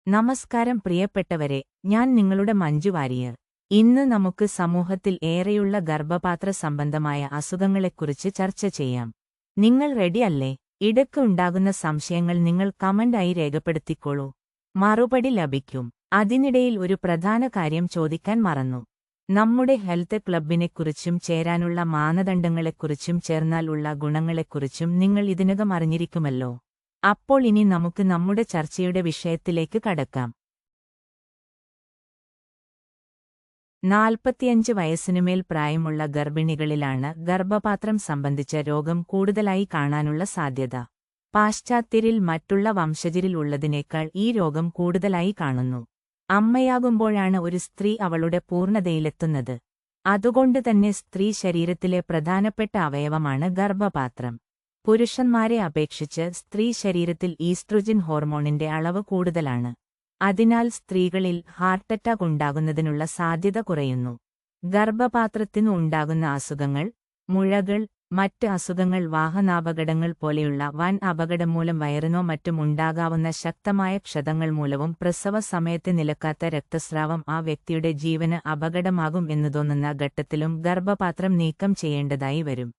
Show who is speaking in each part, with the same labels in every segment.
Speaker 1: നമസ്കാരം പ്രിയപ്പെട്ടവരെ, ഞാൻ നിങ്ങളുടെ മഞ്ജു വാരിയർ. ഇന്ന് നമുക്ക് സമൂഹത്തിൽ ഏറെയുള്ള ഗർഭപാത്ര സംബന്ധമായ അസുഖങ്ങളെക്കുറിച്ച് ചർച്ച ചെയ്യാം. നിങ്ങൾ റെഡിയല്ലേ? ഇടയ്ക്ക് ഉണ്ടാകുന്ന സംശയങ്ങൾ നിങ്ങൾ കമന്റായി രേഖപ്പെടുത്തിക്കോളൂ. മറുപടി ലഭിക്കും. അതിനിടയിൽ ഒരു പ്രധാന കാര്യം ചോദിക്കാൻ മറന്നു. നമ്മുടെ ഹെൽത്ത് ക്ലബിനെക്കുറിച്ചും ചേരാനുള്ള മാനദണ്ഡങ്ങളെക്കുറിച്ചും ചേർന്നാൽ ഉള്ള ഗുണങ്ങളെക്കുറിച്ചും നിങ്ങൾ ഇതിനകം അറിഞ്ഞിരിക്കുമല്ലോ. അപ്പോൾ ഇനി നമുക്ക് നമ്മുടെ ചർച്ചയുടെ വിഷയത്തിലേക്ക് കടക്കാം. 45 വയസ്സിനുമേൽ പ്രായമുള്ള ഗർഭിണികളിലാണ് ഗർഭപാത്രം സംബന്ധിച്ച രോഗം കൂടുതലായി കാണാനുള്ള സാധ്യത. പാശ്ചാത്യരിൽ മറ്റുള്ള വംശജരിൽ ഉള്ളതിനേക്കാൾ ഈ രോഗം കൂടുതലായി കാണുന്നു. അമ്മയാകുമ്പോഴാണ് ഒരു സ്ത്രീ അവളുടെ പൂർണ്ണതയിലെത്തുന്നത്. അതുകൊണ്ട് തന്നെ സ്ത്രീ ശരീരത്തിലെ പ്രധാനപ്പെട്ട അവയവമാണ് ഗർഭപാത്രം. പുരുഷന്മാരെ അപേക്ഷിച്ച് സ്ത്രീ ശരീരത്തിൽ ഈസ്ട്രോജൻ ഹോർമോണിന്റെ അളവ് കൂടുതലാണ്. അതിനാൽ സ്ത്രീകളിൽ ഹാർട്ട് അറ്റാക്ക് ഉണ്ടാകുന്നതിനുള്ള സാധ്യത കുറയുന്നു. ഗർഭപാത്രത്തിനു ഉണ്ടാകുന്ന അസുഖങ്ങൾ, മുഴകൾ, മറ്റ് അസുഖങ്ങൾ, വാഹനാപകടങ്ങൾ പോലെയുള്ള വൻ അപകടം മൂലം വയറിനോ മറ്റും ഉണ്ടാകാവുന്ന ശക്തമായ ക്ഷതങ്ങൾ മൂലവും പ്രസവ സമയത്ത് നിലക്കാത്ത രക്തസ്രാവം ആ വ്യക്തിയുടെ ജീവന് അപകടമാകും എന്നു തോന്നുന്ന ഘട്ടത്തിലും ഗർഭപാത്രം നീക്കം ചെയ്യേണ്ടതായി വരും.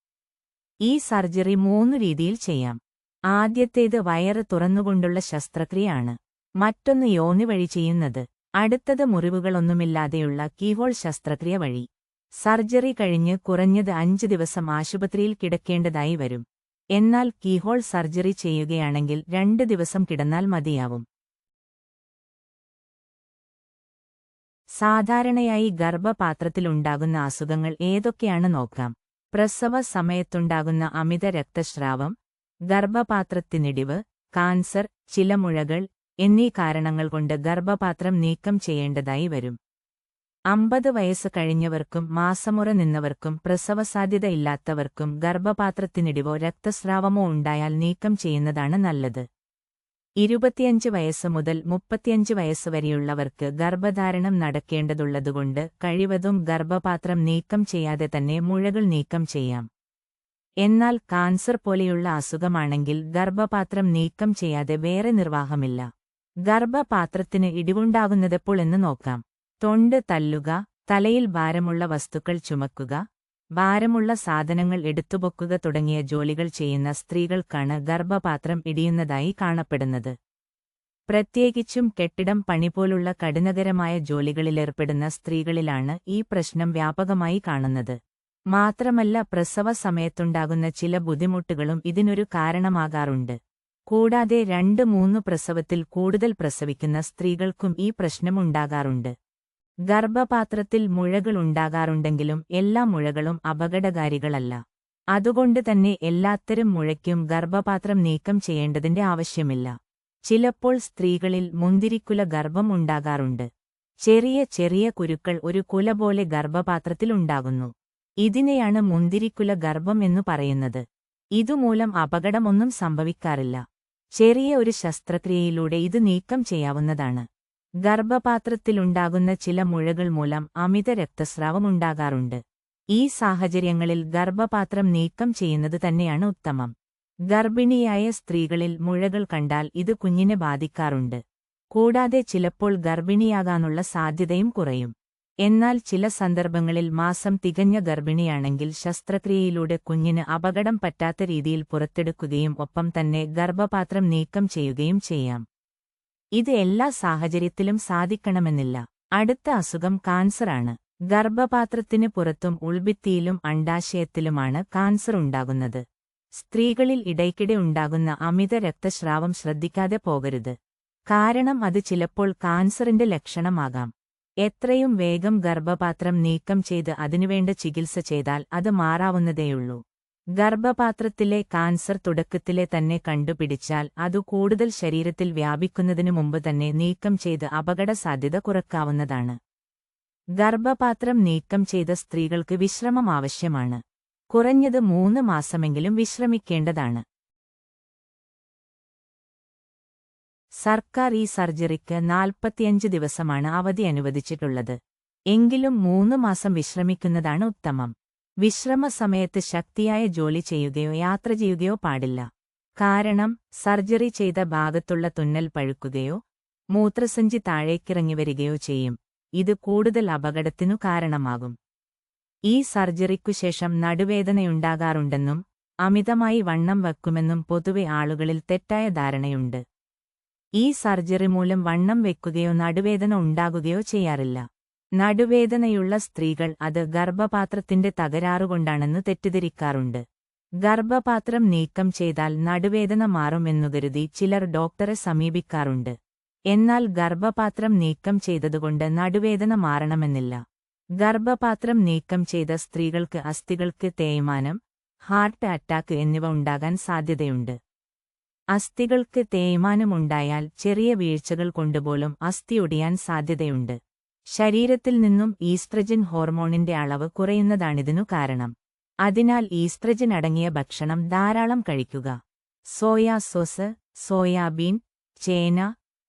Speaker 1: ഈ സർജറി 3 രീതിയിൽ ചെയ്യാം. ആദ്യത്തേത് വയറ് തുറന്നുകൊണ്ടുള്ള ശസ്ത്രക്രിയയാണ്. മറ്റൊന്ന് യോനി വഴി ചെയ്യുന്നത്. അടുത്തത് മുറിവുകളൊന്നുമില്ലാതെയുള്ള കീഹോൾ ശസ്ത്രക്രിയ വഴി. സർജറി കഴിഞ്ഞ് കുറഞ്ഞത് 5 ദിവസം ആശുപത്രിയിൽ കിടക്കേണ്ടതായി വരും. എന്നാൽ കീഹോൾ സർജറി ചെയ്യുകയാണെങ്കിൽ 2 ദിവസം കിടന്നാൽ മതിയാവും. സാധാരണയായി ഗർഭപാത്രത്തിലുണ്ടാകുന്ന അസുഖങ്ങൾ ഏതൊക്കെയാണ് നോക്കാം. പ്രസവ സമയത്തുണ്ടാകുന്ന അമിത രക്തസ്രാവം, ഗർഭപാത്രത്തിനിടിവ്, കാൻസർ, ചില മുഴകൾ എന്നീ കാരണങ്ങൾ കൊണ്ട് ഗർഭപാത്രം നീക്കം ചെയ്യേണ്ടതായി വരും. 50 വയസ്സ് കഴിഞ്ഞവർക്കും മാസമുറ നിന്നവർക്കും പ്രസവസാധ്യത ഇല്ലാത്തവർക്കും ഗർഭപാത്രത്തിനിടിവോ രക്തസ്രാവമോ ഉണ്ടായാൽ നീക്കം ചെയ്യുന്നതാണ് നല്ലത്. 25 വയസ്സ് മുതൽ 35 വയസ്സ് വരെയുള്ളവർക്ക് ഗർഭധാരണം നടക്കേണ്ടതുള്ളതുകൊണ്ട് കഴിവതും ഗർഭപാത്രം നീക്കം ചെയ്യാതെ തന്നെ മുഴകൾ നീക്കം ചെയ്യാം. എന്നാൽ കാൻസർ പോലെയുള്ള അസുഖമാണെങ്കിൽ ഗർഭപാത്രം നീക്കം ചെയ്യാതെ വേറെ നിർവാഹമില്ല. ഗർഭപാത്രത്തിന് ഇടിവുണ്ടാകുന്നതെപ്പോൾ എന്ന് നോക്കാം. തൊണ്ട് തല്ലുക, തലയിൽ ഭാരമുള്ള വസ്തുക്കൾ ചുമക്കുക, ഭാരമുള്ള സാധനങ്ങൾ എടുത്തുപൊക്കുക തുടങ്ങിയ ജോലികൾ ചെയ്യുന്ന സ്ത്രീകൾക്കാണ് ഗർഭപാത്രം ഇടിയുന്നതായി കാണപ്പെടുന്നത്. പ്രത്യേകിച്ചും കെട്ടിടം പണി പോലുള്ള കഠിനകരമായ ജോലികളിലേർപ്പെടുന്ന സ്ത്രീകളിലാണ് ഈ പ്രശ്നം വ്യാപകമായി കാണുന്നത്. മാത്രമല്ല പ്രസവ സമയത്തുണ്ടാകുന്ന ചില ബുദ്ധിമുട്ടുകളും ഇതിനൊരു കാരണമാകാറുണ്ട്. കൂടാതെ 2-3 പ്രസവത്തിൽ കൂടുതൽ പ്രസവിക്കുന്ന സ്ത്രീകൾക്കും ഈ പ്രശ്നമുണ്ടാകാറുണ്ട്. ഗർഭപാത്രത്തിൽ മുഴകൾ ഉണ്ടാകാറുണ്ടെങ്കിലും എല്ലാ മുഴകളും അപകടകാരികളല്ല. അതുകൊണ്ട് തന്നെ എല്ലാത്തരം മുഴയ്ക്കും ഗർഭപാത്രം നീക്കം ചെയ്യേണ്ടതിന്റെ ആവശ്യമില്ല. ചിലപ്പോൾ സ്ത്രീകളിൽ മുന്തിരിക്കുല ഗർഭം ഉണ്ടാകാറുണ്ട്. ചെറിയ ചെറിയ കുരുക്കൾ ഒരു കുല പോലെ ഗർഭപാത്രത്തിലുണ്ടാകുന്നു. ഇതിനെയാണ് മുന്തിരിക്കുല ഗർഭം എന്നു പറയുന്നത്. ഇതുമൂലം അപകടമൊന്നും സംഭവിക്കാറില്ല. ചെറിയ ഒരു ശസ്ത്രക്രിയയിലൂടെ ഇത് നീക്കം ചെയ്യാവുന്നതാണ്. ഗർഭപാത്രത്തിലുണ്ടാകുന്ന ചില മുഴകൾ മൂലം അമിത രക്തസ്രാവം ഉണ്ടാകാറുണ്ട്. ഈ സാഹചര്യങ്ങളിൽ ഗർഭപാത്രം നീക്കം ചെയ്യുന്നത് തന്നെയാണ് ഉത്തമം. ഗർഭിണിയായ സ്ത്രീകളിൽ മുഴകൾ കണ്ടാൽ ഇത് കുഞ്ഞിനെ ബാധിക്കാറുണ്ട്. കൂടാതെ ചിലപ്പോൾ ഗർഭിണിയാകാനുള്ള സാധ്യതയും കുറയും. എന്നാൽ ചില സന്ദർഭങ്ങളിൽ മാസം തികഞ്ഞ ഗർഭിണിയാണെങ്കിൽ ശസ്ത്രക്രിയയിലൂടെ കുഞ്ഞിന് അപകടം പറ്റാത്ത രീതിയിൽ പുറത്തെടുക്കുകയും ഒപ്പം തന്നെ ഗർഭപാത്രം നീക്കം ചെയ്യുകയും ചെയ്യാം. ഇത് എല്ലാ സാഹചര്യത്തിലും സാധിക്കണമെന്നില്ല. അടുത്ത അസുഖം കാൻസറാണ്. ഗർഭപാത്രത്തിന് പുറത്തും ഉൾഭിത്തിയിലും അണ്ഡാശയത്തിലുമാണ് കാൻസർ ഉണ്ടാകുന്നത്. സ്ത്രീകളിൽ ഇടയ്ക്കിടെ ഉണ്ടാകുന്ന അമിത രക്തസ്രാവം ശ്രദ്ധിക്കാതെ പോകരുത്. കാരണം അത് ചിലപ്പോൾ കാൻസറിന്റെ ലക്ഷണമാകാം. എത്രയും വേഗം ഗർഭപാത്രം നീക്കം ചെയ്ത് അതിനുവേണ്ട ചികിത്സ ചെയ്താൽ അത് മാറാവുന്നതേയുള്ളൂ. ഗർഭപാത്രത്തിലെ കാൻസർ തുടക്കത്തിലെ തന്നെ കണ്ടുപിടിച്ചാൽ അതു കൂടുതൽ ശരീരത്തിൽ വ്യാപിക്കുന്നതിനു മുമ്പ് തന്നെ നീക്കം ചെയ്ത് അപകടസാധ്യത കുറയ്ക്കാവുന്നതാണ്. ഗർഭപാത്രം നീക്കം ചെയ്ത സ്ത്രീകൾക്ക് വിശ്രമം ആവശ്യമാണ്. കുറഞ്ഞത് 3 മാസമെങ്കിലും വിശ്രമിക്കേണ്ടതാണ്. സർക്കാർ ഈ സർജറിക്ക് 45 ദിവസമാണ് അവധി അനുവദിച്ചിട്ടുള്ളത്. എങ്കിലും 3 മാസം വിശ്രമിക്കുന്നതാണ് ഉത്തമം. വിശ്രമ സമയത്ത് ശക്തിയായ ജോലി ചെയ്യുകയോ യാത്ര ചെയ്യുകയോ പാടില്ല. കാരണം സർജറി ചെയ്ത ഭാഗത്തുള്ള തുന്നൽ പഴുക്കുകയോ മൂത്രസഞ്ചി താഴേക്കിറങ്ങി വരികയോ ചെയ്യും. ഇത് കൂടുതൽ അപകടത്തിനു കാരണമാകും. ഈ സർജറിക്കുശേഷം നടുവേദനയുണ്ടാകാറുണ്ടെന്നും അമിതമായി വണ്ണം വയ്ക്കുമെന്നും പൊതുവെ ആളുകളിൽ തെറ്റായ ധാരണയുണ്ട്. ഈ സർജറി മൂലം വണ്ണം വെക്കുകയോ നടുവേദന ഉണ്ടാകുകയോ ചെയ്യാറില്ല. നടുവേദനയുള്ള സ്ത്രീകൾ അത് ഗർഭപാത്രത്തിന്റെ തകരാറുകൊണ്ടാണെന്ന് തെറ്റിദ്ധരിക്കാറുണ്ട്. ഗർഭപാത്രം നീക്കം ചെയ്താൽ നടുവേദന മാറുമെന്നു കരുതി ചിലർ ഡോക്ടറെ സമീപിക്കാറുണ്ട്. എന്നാൽ ഗർഭപാത്രം നീക്കം ചെയ്തതുകൊണ്ട് നടുവേദന മാറണമെന്നില്ല. ഗർഭപാത്രം നീക്കം ചെയ്ത സ്ത്രീകൾക്ക് അസ്ഥികൾക്ക് തേയ്മാനം, ഹാർട്ട് അറ്റാക്ക് എന്നിവ ഉണ്ടാകാൻ സാധ്യതയുണ്ട്. അസ്ഥികൾക്ക് തേയ്മാനമുണ്ടായാൽ ചെറിയ വീഴ്ചകൾ കൊണ്ടുപോലും അസ്ഥി ഒടിയാൻ സാധ്യതയുണ്ട്. ശരീരത്തിൽ നിന്നും ഈസ്ട്രജൻ ഹോർമോണിന്റെ അളവ് കുറയുന്നതാണിതിനു കാരണം. അതിനാൽ ഈസ്ട്രജൻ അടങ്ങിയ ഭക്ഷണം ധാരാളം കഴിക്കുക. സോയാ സോസ്, സോയാബീൻ, ചേന,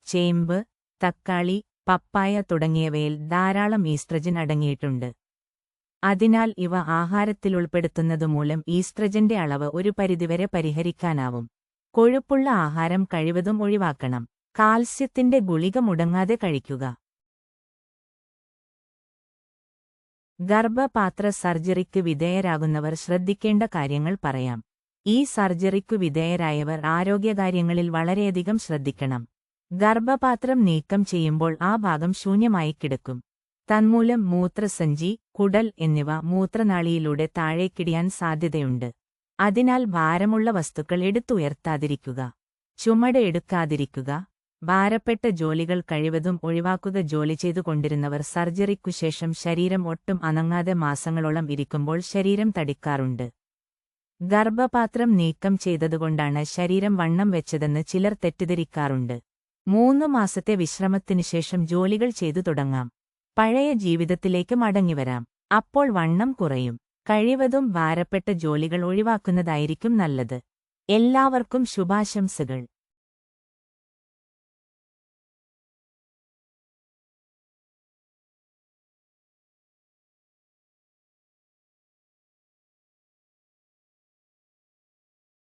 Speaker 1: ചേമ്പ്, തക്കാളി, പപ്പായ തുടങ്ങിയവയിൽ ധാരാളം ഈസ്ട്രജൻ അടങ്ങിയിട്ടുണ്ട്. അതിനാൽ ഇവ ആഹാരത്തിലുൾപ്പെടുത്തുന്നതുമൂലം ഈസ്ട്രജന്റെ അളവ് ഒരു പരിധിവരെ പരിഹരിക്കാനാവും. കൊഴുപ്പുള്ള ആഹാരം കഴിവതും ഒഴിവാക്കണം. കാൽസ്യത്തിന്റെ ഗുളിക മുടങ്ങാതെ കഴിക്കുക. ഗർഭപാത്ര സർജറിക്ക് വിധേയരാകുന്നവർ ശ്രദ്ധിക്കേണ്ട കാര്യങ്ങൾ പറയാം. ഈ സർജറിക്കു വിധേയരായവർ ആരോഗ്യകാര്യങ്ങളിൽ വളരെയധികം ശ്രദ്ധിക്കണം. ഗർഭപാത്രം നീക്കം ചെയ്യുമ്പോൾ ആ ഭാഗം ശൂന്യമായി കിടക്കും. തന്മൂലം മൂത്രസഞ്ചി, കുടൽ എന്നിവ മൂത്രനാളിയിലൂടെ താഴേക്കിടിയാൻ സാധ്യതയുണ്ട്. അതിനാൽ ഭാരമുള്ള വസ്തുക്കൾ എടുത്തുയർത്താതിരിക്കുക. ചുമട് എടുക്കാതിരിക്കുക. ഭാരപ്പെട്ട ജോലികൾ കഴിവതും ഒഴിവാക്കുക. ജോലി ചെയ്തുകൊണ്ടിരുന്നവർ സർജറിക്കുശേഷം ശരീരം ഒട്ടും അനങ്ങാതെ മാസങ്ങളോളം ഇരിക്കുമ്പോൾ ശരീരം തടിക്കാറുണ്ട്. ഗർഭപാത്രം നീക്കം ചെയ്തതുകൊണ്ടാണ് ശരീരം വണ്ണം വെച്ചതെന്ന് ചിലർ തെറ്റിദ്ധരിക്കാറുണ്ട്. 3 മാസത്തെ വിശ്രമത്തിനുശേഷം ജോലികൾ ചെയ്തു തുടങ്ങാം. പഴയ ജീവിതത്തിലേക്ക് മടങ്ങിവരാം. അപ്പോൾ വണ്ണം കുറയും. കഴിവതും ഭാരപ്പെട്ട ജോലികൾ ഒഴിവാക്കുന്നതായിരിക്കും നല്ലത്. എല്ലാവർക്കും ശുഭാശംസകൾ.